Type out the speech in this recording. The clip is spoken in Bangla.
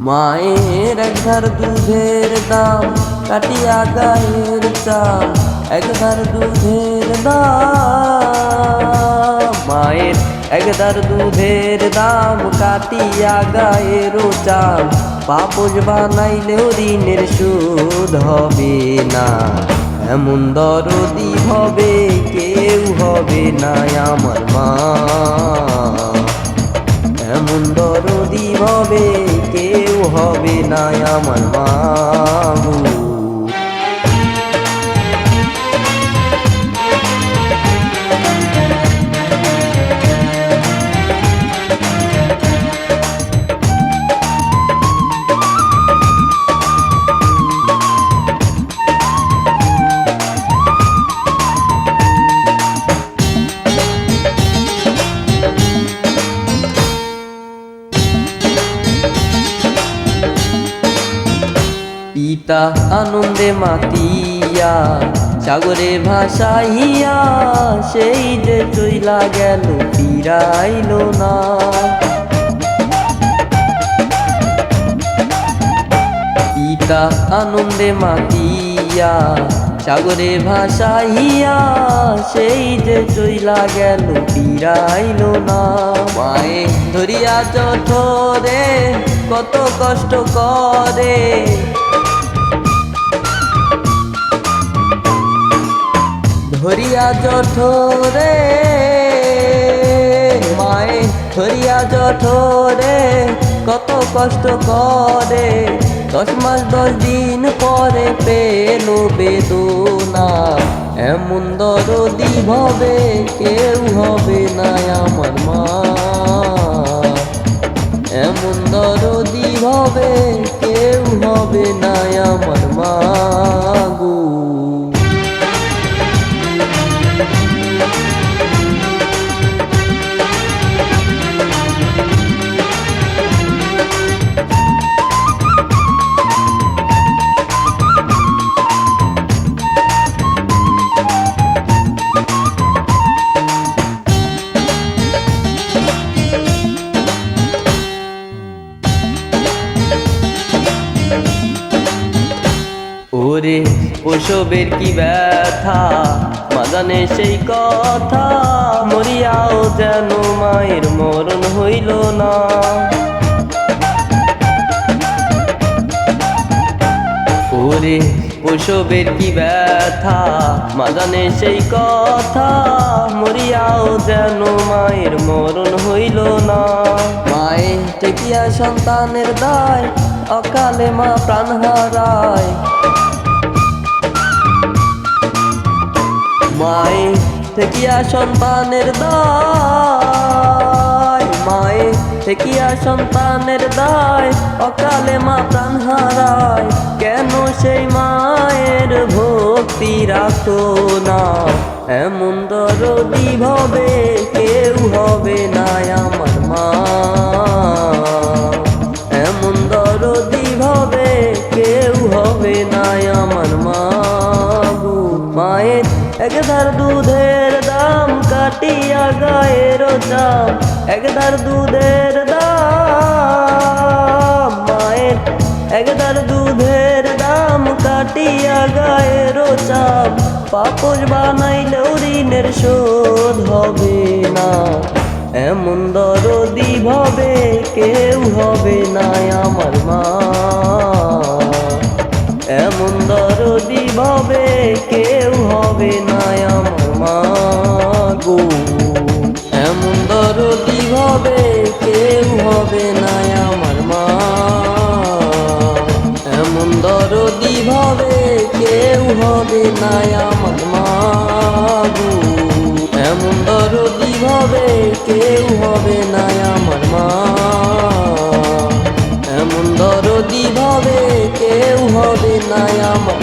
মায়ের এক ধার দুধের দাম কাটিয়া গায়ের চাল, এক ধার দুধের দাম। মায়ের এক ধার দুধের দাম কাটিয়া গায়ের চাল, পাপোশ বানাইলেও ঋণের শোধ হবে না। এমন দরদি হবে কেউ হবে না আমার মা, এমন দরদি হবে কেউ হবে না আমার মা গো। পিতা আনন্দে মাতিয়া সাগরে ভাসাইয়া, সেই যে চইলা গেল ফিরাইল না। পিতা আনন্দে মাতিয়া সাগরে ভাসাইয়া, সেই যে চইলা গেল ফিরাইল না। মায়ে ধরিয়া জঠরে কত কষ্ট করে, ধরিয়া জঠরে মায়ে ধরিয়া জঠরে কত কষ্ট করে। 10 মাস 10 দিন পরে পেল বেদনা, এমন দরদি ভবে কেউ হবে না আমার মা, এমন দরদি ভবে কেউ হবে না আমার মা গো। ওরে ওসবের কি ব্যথা মা জানে সেই কথা, মরিয়াও যেন মায়ের মরণ হইল না। ওরে ওসবের কি ব্যথা মা জানে সেই কথা, মরিয়াও যেন মায়ের মরণ হইল না। মায়ে টেকিয়া সন্তানের দায়, অকালে মা প্রাণ হারায়। মায়ে ঠেকিয়া সন্তানের দায়, মায়ে ঠেকিয়া সন্তানের দায়, অকালে মা প্রাণ হারায়। কেন সেই মায়ের ভক্তি রাখতো না, এমন দরদি ভবে কেউ হবে না আমার মা, এমন দরদি ভবে কেউ হবে না আমার মা গো। মায়ের এক ধার দুধের দাম কাটিয়া গায়ের চাল, এক ধার দুধের দাম। মায়ের এক ধার দুধের দাম কাটিয়া গায়ের চাল, পাপোশ বানাইলেও ঋণের শোধ হবে না। এমন দরদি ভবে কেউ হবে না আমার মা, এমন দরদি ভবে কেউ হবে না আমার মা গো। এমন দরদি ভবে কেউ হবে না আমার মা, এমন দরদি ভবে কেউ হবে না আমার মা গো। এমন দরদি ভবে কেউ হবে না আমার মা, এমন দরদি ভবে কেউ হবে না আমার